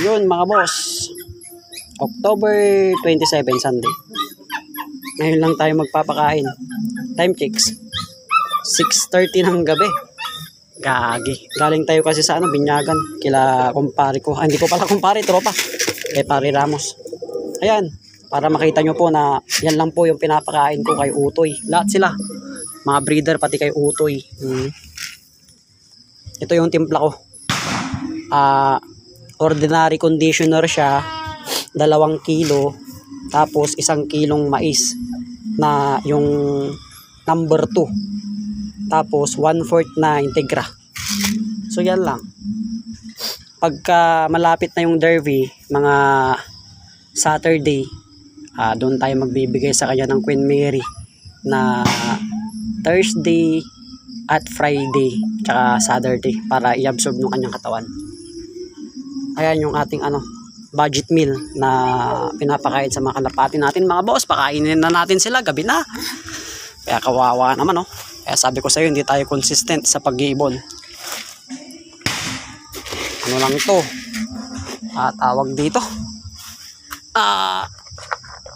Yun mga boss, October 27 Sunday. Ngayon lang tayo magpapakain. Time checks 6:30 ng gabi. Gagi. Galing tayo kasi sa Binyagan. Kila kumpare ko. Hindi ko pala kumpare, tropa. Pare Ramos. Ayan. Para makita nyo po na yan lang po yung pinapakain ko kay Utoy. Lahat sila. Mga breeder pati kay Utoy. Ito yung timpla ko. Ordinary conditioner siya. 2 kilo. Tapos 1 kilong mais. Na yung number 2. Tapos 1/4 na integra. So yan lang. Pagka malapit na yung Derby, mga Saturday, doon tayo magbibigay sa kanya ng Queen Mary na Thursday at Friday tsaka Saturday para i-absorb ng kanyang katawan. Ayan yung ating budget meal na pinapakain sa mga kalapati natin mga boss. Pakainin na natin sila, gabi na. Kaya kawawa naman Kaya sabi ko sa iyo, hindi tayo consistent sa pag-iibon. Ano lang to? Tawag dito.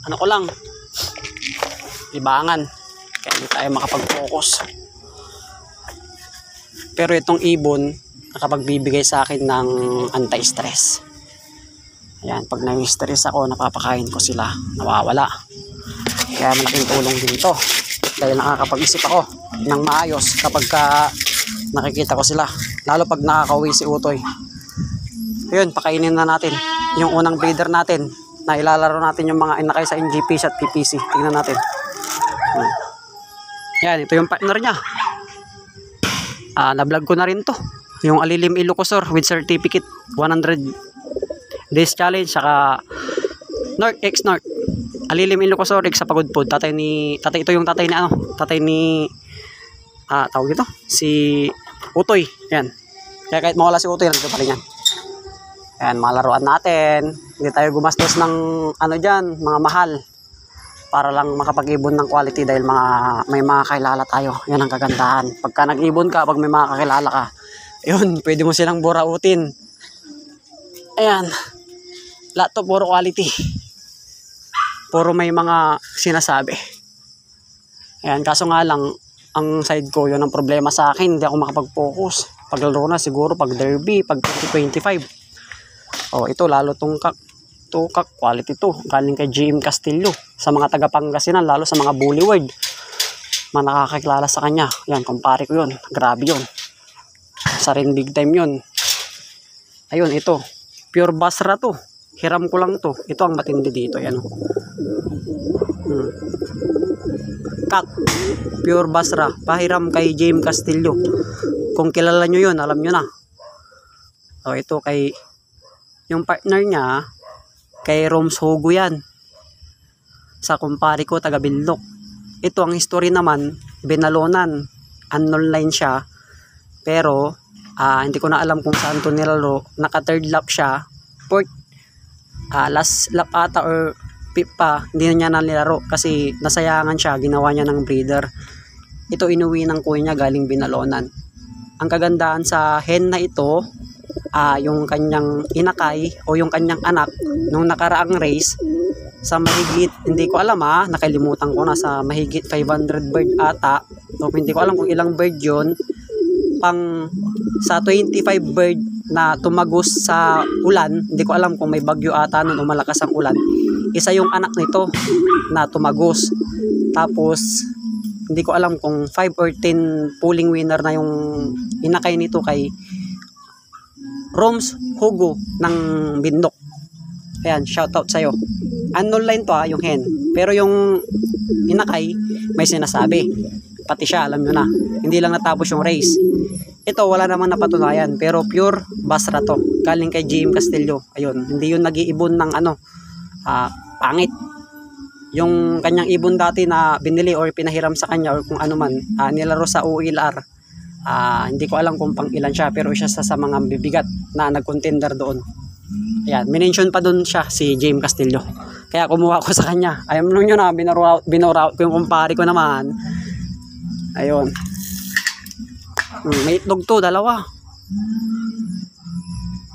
Ano ko lang. Libangan. Kaya hindi tayo makapag-focus. Pero itong ibon, nakapagbibigay sa akin ng anti-stress. Ayan, pag na-stress ako, napapakain ko sila. Nawawala. Kaya malaking tulong dito. Dahil nakakapag-isip ako ng maayos kapag nakikita ko sila. Lalo pag nakakauwi si Utoy. Ayun, pakainin na natin. Yung unang breeder natin, na ilalaro natin yung mga inakay sa NGPC at PPC. Tingnan natin. Yan, ito yung partner niya. Na-vlog ko na rin to. Yung Alilim Ilocosur with certificate 100 days challenge. Saka North X North. Alilim Ilocosur sa Pagudpod. Tatay ito yung tatay ni tawag ito si Utoy. Yan. Kaya kahit mawala si Utoy, nandito pa rin yan. Yan, malaruan natin. Hindi tayo gumastos ng dyan, mga mahal. Para lang makapag-ibon ng quality dahil may mga kakilala tayo. Yan ang kagandahan. Pagka nag-ibon ka, pag may mga kakilala ka, yun, pwede mo silang burautin. Ayan. Lahat to puro quality. Puro may mga sinasabi. Ayan, kaso nga lang, ang side ko, yun ang problema sa akin. Hindi ako makapag-focus. Paglaro na siguro, pag Derby, pag 2025. Ito, lalo tukak, quality to. Galing kay GM Castillo. Sa mga taga-Pangasinan, lalo sa mga Bullyword. Mga nakakakilala sa kanya. Yan, kumpare ko yun. Grabe yun. Sa rin big time yun. Ayun, ito. Pure Basra to. Hiram ko lang to. Ito ang matindi dito. Yan. Kak. Pure Basra. Pahiram kay GM Castillo. Kung kilala nyo yun, alam nyo na. Ito kay yung partner niya, kay Roms Hugo yan. Sa kumpare ko, taga Bindok. Ito ang history naman, binalonan. Online siya. Pero, hindi ko na alam kung saan to nilaro. Naka third lap siya. Last lap ata or fifth pa, hindi na niya nalilaro. Kasi nasayangan siya, ginawa niya ng breeder. Ito inuwi ng kuya niya galing binalonan. Ang kagandahan sa hen na ito, yung kanyang inakay o yung kanyang anak nung nakaraang race sa mahigit, hindi ko alam nakalimutan ko na, sa mahigit 500 bird ata, o hindi ko alam kung ilang bird yun, sa 25 bird na tumagos sa ulan. Hindi ko alam kung may bagyo ata nun o malakas ang ulan. Isa yung anak nito na tumagos. Tapos hindi ko alam kung 5 or 10 pulling winner na yung inakay nito kay Roms Hugo ng Bindok. Ayan, shoutout sa'yo. Online to yung hen. Pero yung inakay, may sinasabi. Pati siya, alam nyo na. Hindi lang natapos yung race. Ito, wala namang napatunayan. Pero pure Basra to. Galing kay GM Castillo. Ayun, hindi yun nag-iibon ng pangit. Yung kanyang ibon dati na binili or pinahiram sa kanya or kung ano man, nilaro sa ULR. Hindi ko alam kung pang ilan siya, pero isa sa mga bibigat na nag-contender doon. Ayan, minention pa doon siya si James Castillo. Kaya kumuha ko sa kanya. Ayun nyo na, binura ko yung kumpare ko naman. Ayun. May itlog to, 2.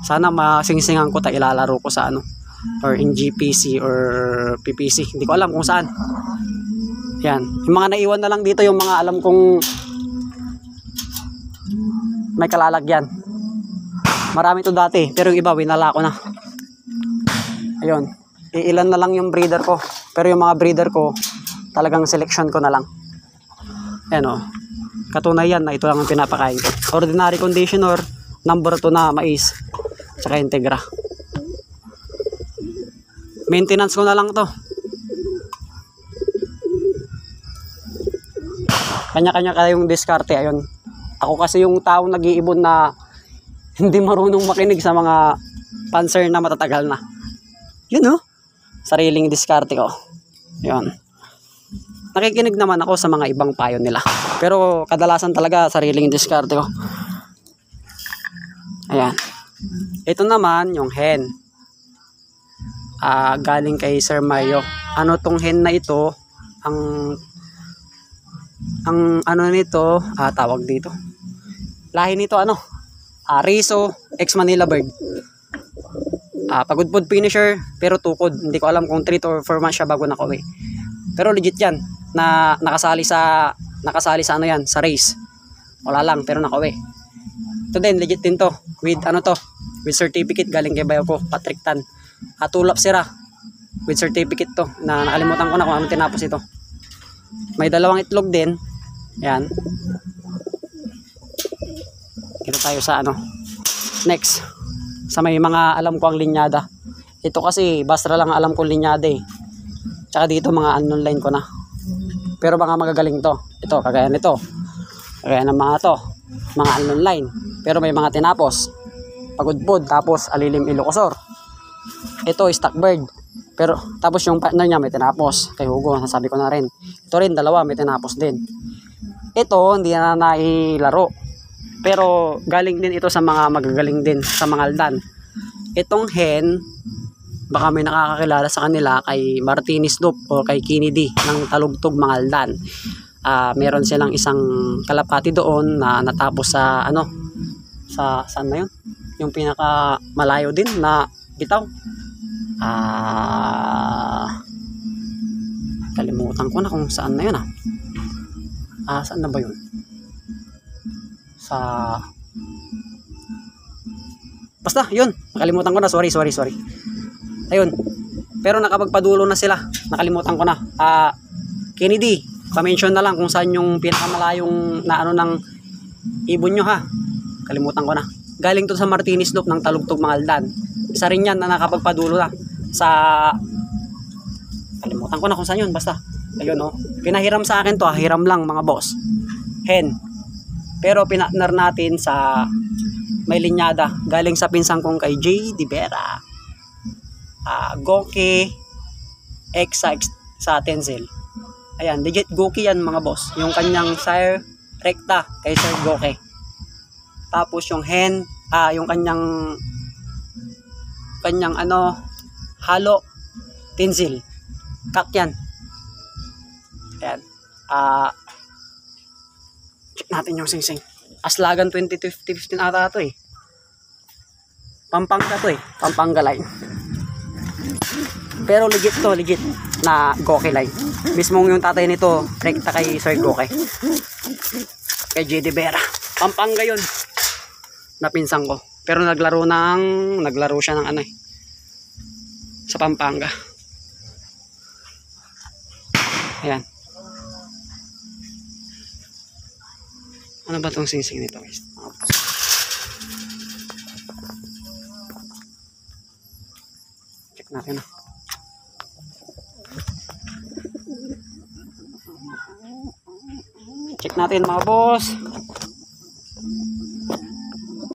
Sana masingsingan ko tayo ilalaro ko sa ano, or in GPC or PPC. Hindi ko alam kung saan. Yan. Yung mga naiwan na lang dito, yung mga alam kong may kalalagyan. Marami to dati, pero yung iba winala ko na. Ayun. Iilan na lang yung breeder ko. Pero yung mga breeder ko, talagang selection ko na lang. Ayan o. Katunayan na ito lang ang pinapakain ko. Ordinary conditioner, number 2 na mais, tsaka integra. Maintenance ko na lang to. Kanya-kanya kayong diskarte. Ayun. Ako kasi yung taong nag-iibon na hindi marunong makinig sa mga panser na matatagal na. Yun o. Sariling diskarte ko. Yun. Nakikinig naman ako sa mga ibang payo nila. Pero kadalasan talaga sariling diskarte ko. Ayan. Ito naman yung hen. Galing kay Sir Mario. Ano tong hen na ito? Ang ano nito, tawag dito. Lahi nito ano? Riso X Manila Bird. Pagudpod finisher pero tukod. Hindi ko alam kung 3 or 4 months siya bago nakauwi. Pero legit yan na nakasali sa ano yan, sa race. Wala lang pero nakauwi. Ito din legit din to with ano to, with certificate galing kay bayo ko, Patrick Tan. Tulap sira with certificate to na nakalimutan ko na kung ano tinapos ito. May 2 itlog din. Yan. Dito tayo sa ano. Next. Sa may mga alam ko ang linyada. Ito kasi Basra lang alam ko linyada eh. Tsaka dito mga unknown line ko na. Pero mga magagaling to. Ito kagaya nito. Kagaya ng mga to. Mga unknown line. Pero may mga tinapos. Pagudpod tapos Alilim Ilocosur. Ito stock bird. Pero tapos yung partner niya may tinapos. Kay Hugo nasabi ko na rin. Ito rin 2 may tinapos din. Ito hindi na nailaro. Pero galing din ito sa mga magagaling din sa mga aldan. Itong hen, baka may nakakakilala sa kanila kay Martinez Loop o kay Kennedy ng Talugtog mga aldan. Meron silang isang kalapati doon na natapos sa ano, sa saan na yun? Yung pinaka malayo din na bitaw. Kalimutan ko na kung saan na yun saan na ba yun? Basta yun, nakalimutan ko na, sorry. Ayun, pero nakapagpadulo na sila, nakalimutan ko na. Kennedy, pa-mention na lang kung saan yung pinakamalayong na ano ng ibon nyo kalimutan ko na. Galing to sa Martinez Loop ng Talugtog mga aldan. Isa rin yan na nakapagpadulo na sa, kalimutan ko na kung saan yun, basta ayun pinahiram sa akin to, hiram lang mga boss, hen. Pero pinatner natin sa may linyada. Galing sa pinsang kong kay J. Di Vera. Goki X sa Tensel. Ayan, legit Goki yan mga boss. Yung kanyang sire rekta kay Sir Goki. Tapos yung hen, yung kanyang ano, halo Tensel. Kak yan. Ayan. Check natin yung singsing. Aslagan 2015 ata ito eh. Pampanga to eh. Pampanga line. Pero legit to, legit na Goki line. Mismong yung tatay nito, rekta kay Sir Goki. Kay JD Vera. Pampanga yun. Napinsang ko. Pero naglaro siya ng ano eh. Sa Pampanga. Ayan. Ano ba tong singsing nito guys? Check natin Check natin mga boss.